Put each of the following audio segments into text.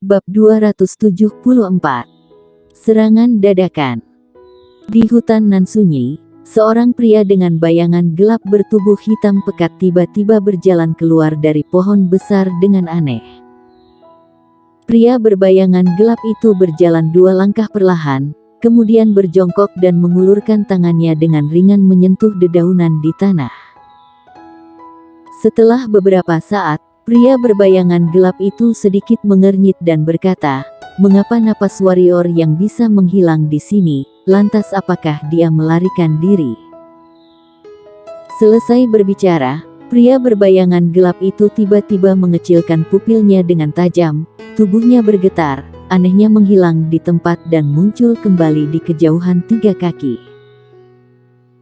Bab 274. Serangan dadakan. Di hutan nan sunyi, seorang pria dengan bayangan gelap bertubuh hitam pekat tiba-tiba berjalan keluar dari pohon besar dengan aneh. Pria berbayangan gelap itu berjalan 2 langkah perlahan, kemudian berjongkok dan mengulurkan tangannya dengan ringan menyentuh dedaunan di tanah. Setelah beberapa saat, pria berbayangan gelap itu sedikit mengernyit dan berkata, "Mengapa napas warrior yang bisa menghilang di sini? Lantas apakah dia melarikan diri?" Selesai berbicara, pria berbayangan gelap itu tiba-tiba mengecilkan pupilnya dengan tajam, tubuhnya bergetar, anehnya menghilang di tempat dan muncul kembali di kejauhan 3 kaki.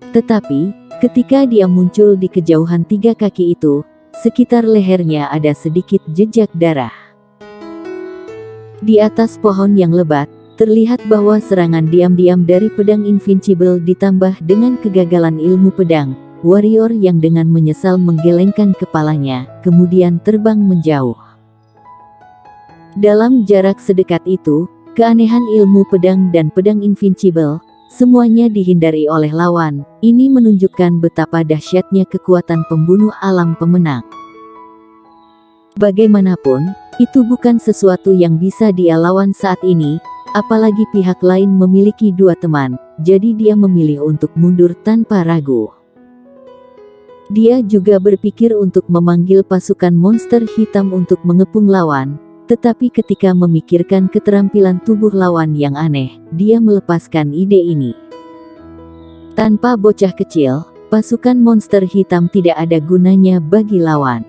Tetapi, ketika dia muncul di kejauhan 3 kaki itu, sekitar lehernya ada sedikit jejak darah. Di atas pohon yang lebat, terlihat bahwa serangan diam-diam dari pedang Invincible ditambah dengan kegagalan ilmu pedang, warrior yang dengan menyesal menggelengkan kepalanya, kemudian terbang menjauh. Dalam jarak sedekat itu, keanehan ilmu pedang dan pedang Invincible, semuanya dihindari oleh lawan. Ini menunjukkan betapa dahsyatnya kekuatan pembunuh alam pemenang. Bagaimanapun, itu bukan sesuatu yang bisa dia lawan saat ini, apalagi pihak lain memiliki 2 teman, jadi dia memilih untuk mundur tanpa ragu. Dia juga berpikir untuk memanggil pasukan monster hitam untuk mengepung lawan, tetapi ketika memikirkan keterampilan tubuh lawan yang aneh, dia melepaskan ide ini. Tanpa bocah kecil, pasukan monster hitam tidak ada gunanya bagi lawan.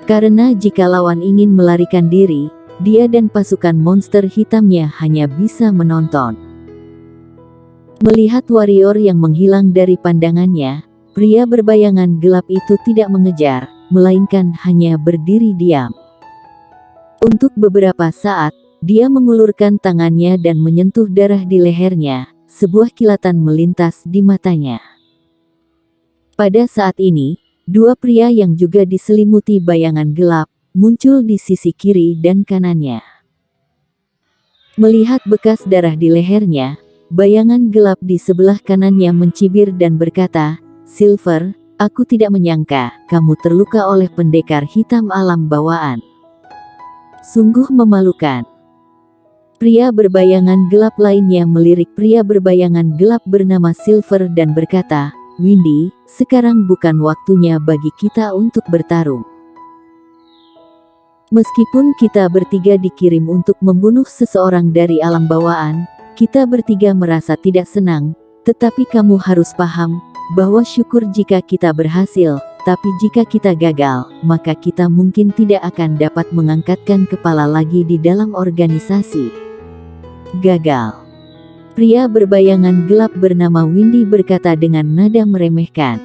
Karena jika lawan ingin melarikan diri, dia dan pasukan monster hitamnya hanya bisa menonton. Melihat warrior yang menghilang dari pandangannya, pria berbayangan gelap itu tidak mengejar, melainkan hanya berdiri diam. Untuk beberapa saat, dia mengulurkan tangannya dan menyentuh darah di lehernya, sebuah kilatan melintas di matanya. Pada saat ini, 2 pria yang juga diselimuti bayangan gelap, muncul di sisi kiri dan kanannya. Melihat bekas darah di lehernya, bayangan gelap di sebelah kanannya mencibir dan berkata, "Silver, aku tidak menyangka kamu terluka oleh pendekar hitam alam bawaan. Sungguh memalukan." Pria berbayangan gelap lainnya melirik pria berbayangan gelap bernama Silver dan berkata, "Windy, sekarang bukan waktunya bagi kita untuk bertarung. Meskipun kita bertiga dikirim untuk membunuh seseorang dari alam bawaan, kita bertiga merasa tidak senang, tetapi kamu harus paham, bahwa syukur jika kita berhasil, tapi jika kita gagal, maka kita mungkin tidak akan dapat mengangkatkan kepala lagi di dalam organisasi." Gagal. Pria berbayangan gelap bernama Windy berkata dengan nada meremehkan,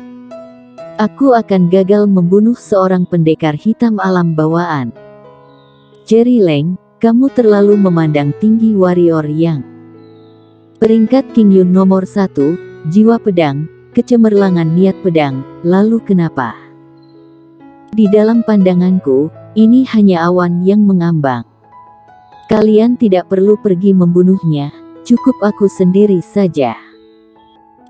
"Aku akan gagal membunuh seorang pendekar hitam alam bawaan. Jerry Lang, kamu terlalu memandang tinggi warrior yang peringkat King Yun nomor 1, jiwa pedang, kecemerlangan niat pedang, lalu kenapa? Di dalam pandanganku, ini hanya awan yang mengambang. Kalian tidak perlu pergi membunuhnya, cukup aku sendiri saja."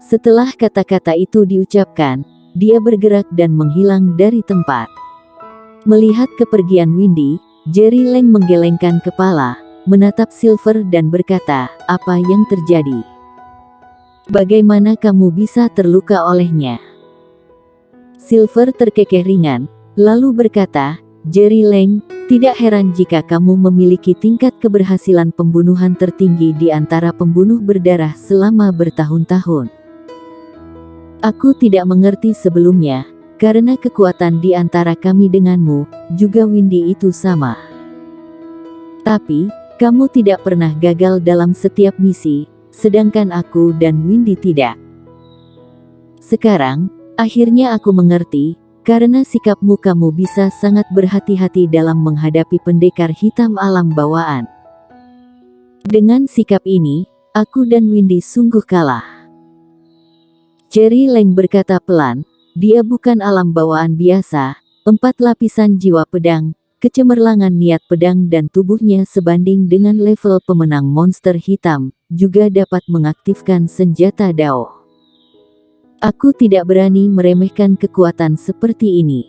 Setelah kata-kata itu diucapkan, dia bergerak dan menghilang dari tempat. Melihat kepergian Windy, Jerry Lang menggelengkan kepala, menatap Silver dan berkata, "Apa yang terjadi? Bagaimana kamu bisa terluka olehnya?" Silver terkekeh ringan, lalu berkata, "Jerry Lang, tidak heran jika kamu memiliki tingkat keberhasilan pembunuhan tertinggi di antara pembunuh berdarah selama bertahun-tahun. Aku tidak mengerti sebelumnya, karena kekuatan di antara kami denganmu, juga Windy itu sama. Tapi, kamu tidak pernah gagal dalam setiap misi, sedangkan aku dan Windy tidak. Sekarang, akhirnya aku mengerti, karena sikapmu kamu bisa sangat berhati-hati dalam menghadapi pendekar hitam alam bawaan. Dengan sikap ini, aku dan Windy sungguh kalah." Jerry Lang berkata pelan, "Dia bukan alam bawaan biasa, 4 lapisan jiwa pedang, kecemerlangan niat pedang dan tubuhnya sebanding dengan level pemenang monster hitam, juga dapat mengaktifkan senjata Dao. Aku tidak berani meremehkan kekuatan seperti ini.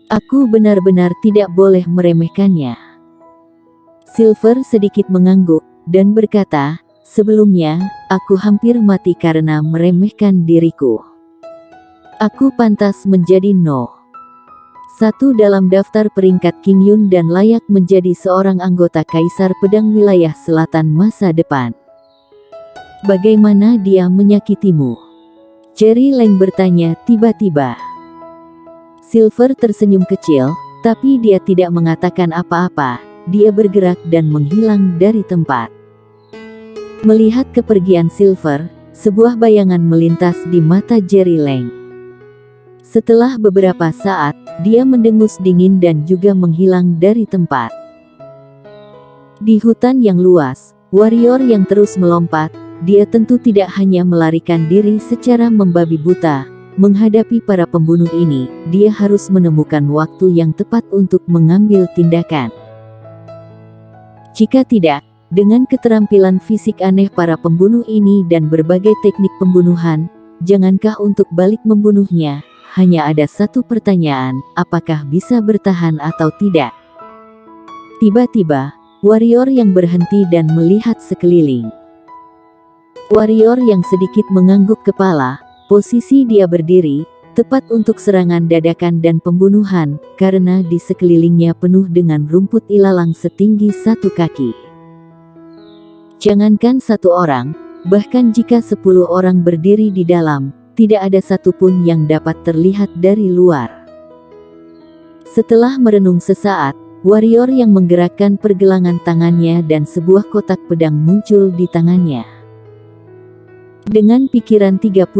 Aku benar-benar tidak boleh meremehkannya. Silver sedikit mengangguk, dan berkata, sebelumnya, aku hampir mati karena meremehkan diriku. Aku pantas menjadi satu dalam daftar peringkat King Yun dan layak menjadi seorang anggota Kaisar Pedang Wilayah Selatan masa depan. Bagaimana dia menyakitimu? Jerry Leng bertanya tiba-tiba. Silver tersenyum kecil, tapi dia tidak mengatakan apa-apa. Dia bergerak dan menghilang dari tempat. Melihat kepergian Silver, sebuah bayangan melintas di mata Jerry Leng. Setelah beberapa saat, dia mendengus dingin dan juga menghilang dari tempat. Di hutan yang luas, warrior yang terus melompat, dia tentu tidak hanya melarikan diri secara membabi buta. Menghadapi para pembunuh ini, dia harus menemukan waktu yang tepat untuk mengambil tindakan. Jika tidak, dengan keterampilan fisik aneh para pembunuh ini dan berbagai teknik pembunuhan, jangankah untuk balik membunuhnya, hanya ada satu pertanyaan, apakah bisa bertahan atau tidak? Tiba-tiba, warrior yang berhenti dan melihat sekeliling. Warrior yang sedikit mengangguk kepala, posisi dia berdiri, tepat untuk serangan dadakan dan pembunuhan, karena di sekelilingnya penuh dengan rumput ilalang setinggi 1 kaki. Jangankan 1 orang, bahkan jika 10 orang berdiri di dalam, tidak ada satupun yang dapat terlihat dari luar. Setelah merenung sesaat, warrior yang menggerakkan pergelangan tangannya dan sebuah kotak pedang muncul di tangannya. Dengan pikiran 36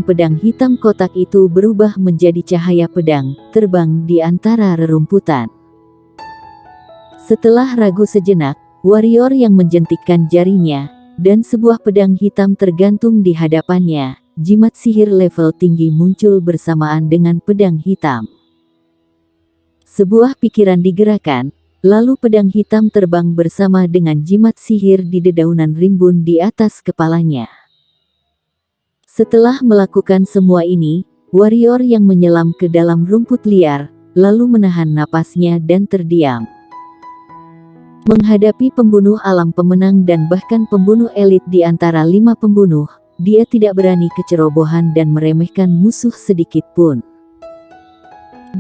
pedang hitam kotak itu berubah menjadi cahaya pedang, terbang di antara rerumputan. Setelah ragu sejenak, warrior yang menjentikkan jarinya, dan sebuah pedang hitam tergantung di hadapannya. Jimat sihir level tinggi muncul bersamaan dengan pedang hitam. Sebuah pikiran digerakkan, lalu pedang hitam terbang bersama dengan jimat sihir di dedaunan rimbun di atas kepalanya. Setelah melakukan semua ini, warrior yang menyelam ke dalam rumput liar, lalu menahan napasnya dan terdiam. Menghadapi pembunuh alam pemenang dan bahkan pembunuh elit di antara 5 pembunuh, dia tidak berani kecerobohan dan meremehkan musuh sedikit pun.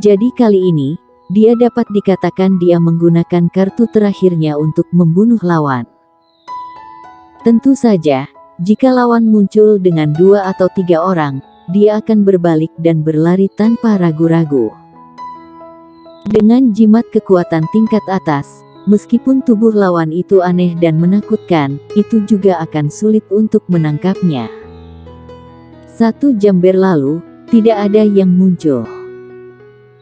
Jadi kali ini, dia dapat dikatakan dia menggunakan kartu terakhirnya untuk membunuh lawan. Tentu saja, jika lawan muncul dengan 2 atau 3 orang, dia akan berbalik dan berlari tanpa ragu-ragu. Dengan jimat kekuatan tingkat atas, meskipun tubuh lawan itu aneh dan menakutkan, itu juga akan sulit untuk menangkapnya. 1 jam berlalu, tidak ada yang muncul.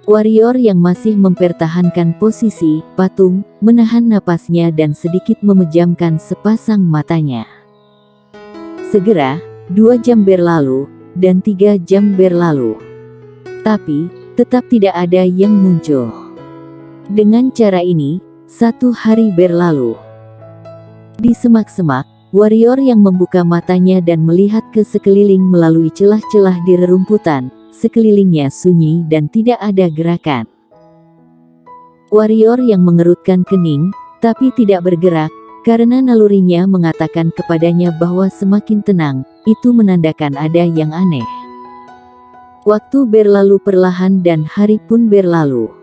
Warrior yang masih mempertahankan posisi, patung, menahan napasnya dan sedikit memejamkan sepasang matanya. Segera, 2 jam berlalu, dan 3 jam berlalu. Tapi, tetap tidak ada yang muncul. Dengan cara ini, 1 hari berlalu. Di semak-semak, warrior yang membuka matanya dan melihat ke sekeliling melalui celah-celah di rerumputan, sekelilingnya sunyi dan tidak ada gerakan. Warrior yang mengerutkan kening, tapi tidak bergerak, karena nalurinya mengatakan kepadanya bahwa semakin tenang, itu menandakan ada yang aneh. Waktu berlalu perlahan dan hari pun berlalu.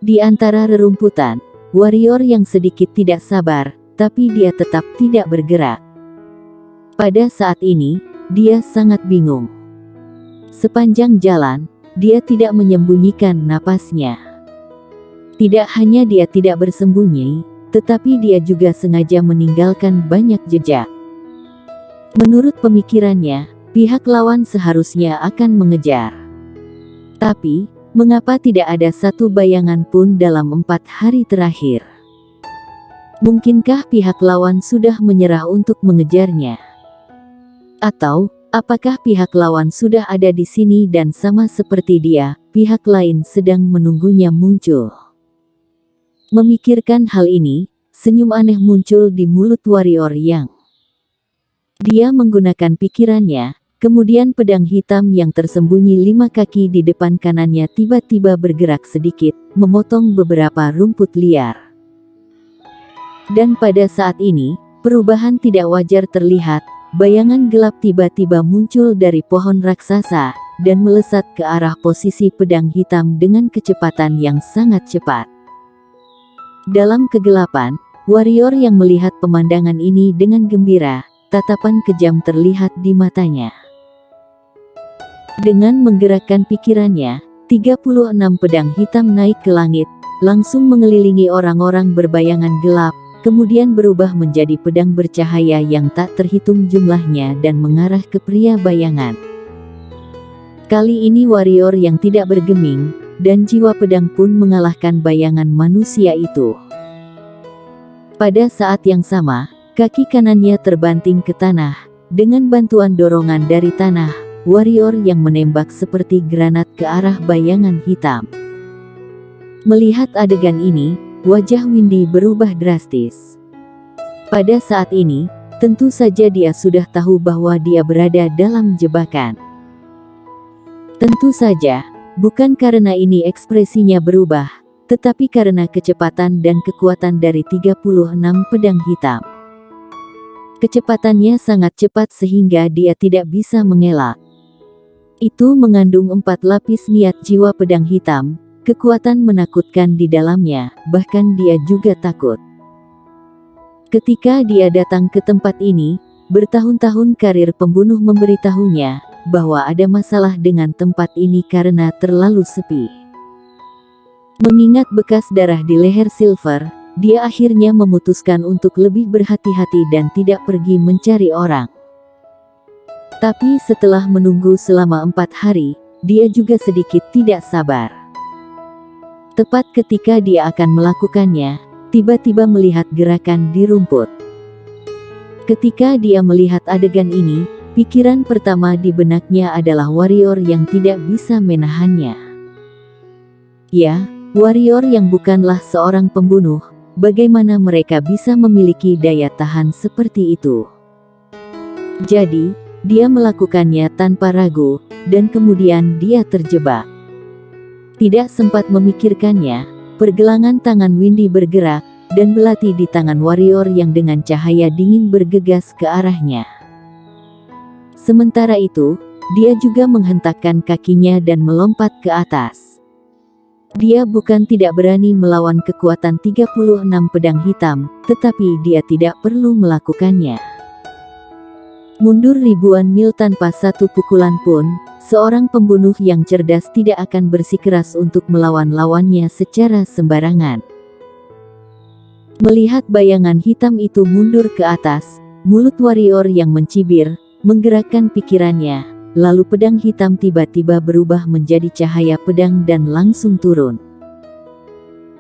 Di antara rerumputan, warrior yang sedikit tidak sabar, tapi dia tetap tidak bergerak. Pada saat ini, dia sangat bingung. Sepanjang jalan, dia tidak menyembunyikan napasnya. Tidak hanya dia tidak bersembunyi, tetapi dia juga sengaja meninggalkan banyak jejak. Menurut pemikirannya, pihak lawan seharusnya akan mengejar. Tapi, mengapa tidak ada satu bayangan pun dalam 4 hari terakhir? Mungkinkah pihak lawan sudah menyerah untuk mengejarnya? Atau, apakah pihak lawan sudah ada di sini dan sama seperti dia, pihak lain sedang menunggunya muncul? Memikirkan hal ini, senyum aneh muncul di mulut warrior yang. Dia menggunakan pikirannya, kemudian pedang hitam yang tersembunyi 5 kaki di depan kanannya tiba-tiba bergerak sedikit, memotong beberapa rumput liar. Dan pada saat ini, perubahan tidak wajar terlihat, bayangan gelap tiba-tiba muncul dari pohon raksasa, dan melesat ke arah posisi pedang hitam dengan kecepatan yang sangat cepat. Dalam kegelapan, warrior yang melihat pemandangan ini dengan gembira, tatapan kejam terlihat di matanya. Dengan menggerakkan pikirannya, 36 pedang hitam naik ke langit, langsung mengelilingi orang-orang berbayangan gelap, kemudian berubah menjadi pedang bercahaya yang tak terhitung jumlahnya dan mengarah ke pria bayangan. Kali ini warrior yang tidak bergeming, dan jiwa pedang pun mengalahkan bayangan manusia itu. Pada saat yang sama, kaki kanannya terbanting ke tanah, dengan bantuan dorongan dari tanah, warrior yang menembak seperti granat ke arah bayangan hitam. Melihat adegan ini, wajah Windy berubah drastis. Pada saat ini, tentu saja dia sudah tahu bahwa dia berada dalam jebakan. Tentu saja, bukan karena ini ekspresinya berubah, tetapi karena kecepatan dan kekuatan dari 36 pedang hitam. Kecepatannya sangat cepat sehingga dia tidak bisa mengelak. Itu mengandung 4 lapis niat jiwa pedang hitam, kekuatan menakutkan di dalamnya, bahkan dia juga takut. Ketika dia datang ke tempat ini, bertahun-tahun karir pembunuh memberitahunya bahwa ada masalah dengan tempat ini karena terlalu sepi. Mengingat bekas darah di leher Silver, dia akhirnya memutuskan untuk lebih berhati-hati dan tidak pergi mencari orang. Tapi setelah menunggu selama 4 hari, dia juga sedikit tidak sabar. Tepat ketika dia akan melakukannya, tiba-tiba melihat gerakan di rumput. Ketika dia melihat adegan ini, pikiran pertama di benaknya adalah warrior yang tidak bisa menahannya. Ya, warrior yang bukanlah seorang pembunuh, bagaimana mereka bisa memiliki daya tahan seperti itu? Jadi, dia melakukannya tanpa ragu, dan kemudian dia terjebak. Tidak sempat memikirkannya, pergelangan tangan Windy bergerak, dan belati di tangan warrior yang dengan cahaya dingin bergegas ke arahnya. Sementara itu, dia juga menghentakkan kakinya dan melompat ke atas. Dia bukan tidak berani melawan kekuatan 36 pedang hitam, tetapi dia tidak perlu melakukannya. Mundur ribuan mil tanpa satu pukulan pun, seorang pembunuh yang cerdas tidak akan bersikeras untuk melawan lawannya secara sembarangan. Melihat bayangan hitam itu mundur ke atas, mulut warrior yang mencibir, menggerakkan pikirannya, lalu pedang hitam tiba-tiba berubah menjadi cahaya pedang dan langsung turun.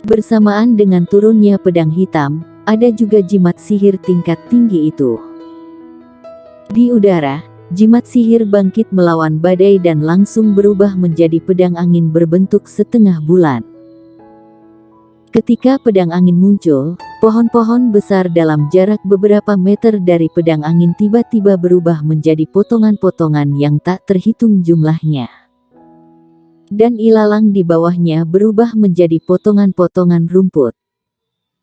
Bersamaan dengan turunnya pedang hitam, ada juga jimat sihir tingkat tinggi itu. Di udara, jimat sihir bangkit melawan badai dan langsung berubah menjadi pedang angin berbentuk setengah bulan. Ketika pedang angin muncul, pohon-pohon besar dalam jarak beberapa meter dari pedang angin tiba-tiba berubah menjadi potongan-potongan yang tak terhitung jumlahnya. Dan ilalang di bawahnya berubah menjadi potongan-potongan rumput.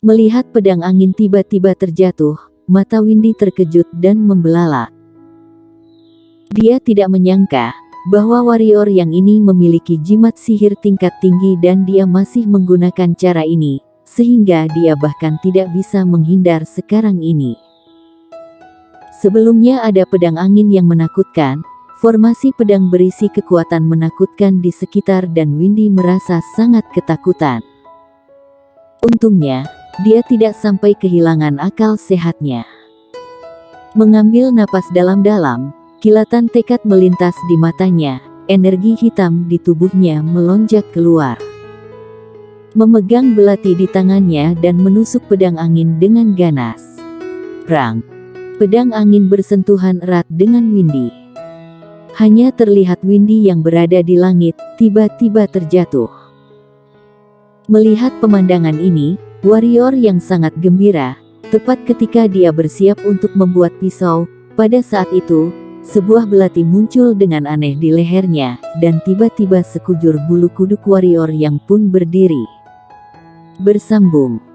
Melihat pedang angin tiba-tiba terjatuh, mata Windy terkejut dan membelalak. Dia tidak menyangka bahwa warrior yang ini memiliki jimat sihir tingkat tinggi dan dia masih menggunakan cara ini, sehingga dia bahkan tidak bisa menghindar sekarang ini. Sebelumnya ada pedang angin yang menakutkan, formasi pedang berisi kekuatan menakutkan di sekitar dan Windy merasa sangat ketakutan. Untungnya, dia tidak sampai kehilangan akal sehatnya. Mengambil napas dalam-dalam, kilatan tekad melintas di matanya, energi hitam di tubuhnya melonjak keluar. Memegang belati di tangannya dan menusuk pedang angin dengan ganas. Rang! Pedang angin bersentuhan erat dengan Windy. Hanya terlihat Windy yang berada di langit, tiba-tiba terjatuh. Melihat pemandangan ini, Warrior yang sangat gembira. Tepat ketika dia bersiap untuk membuat pisau, pada saat itu, sebuah belati muncul dengan aneh di lehernya, dan tiba-tiba sekujur bulu kuduk warrior yang pun berdiri. Bersambung.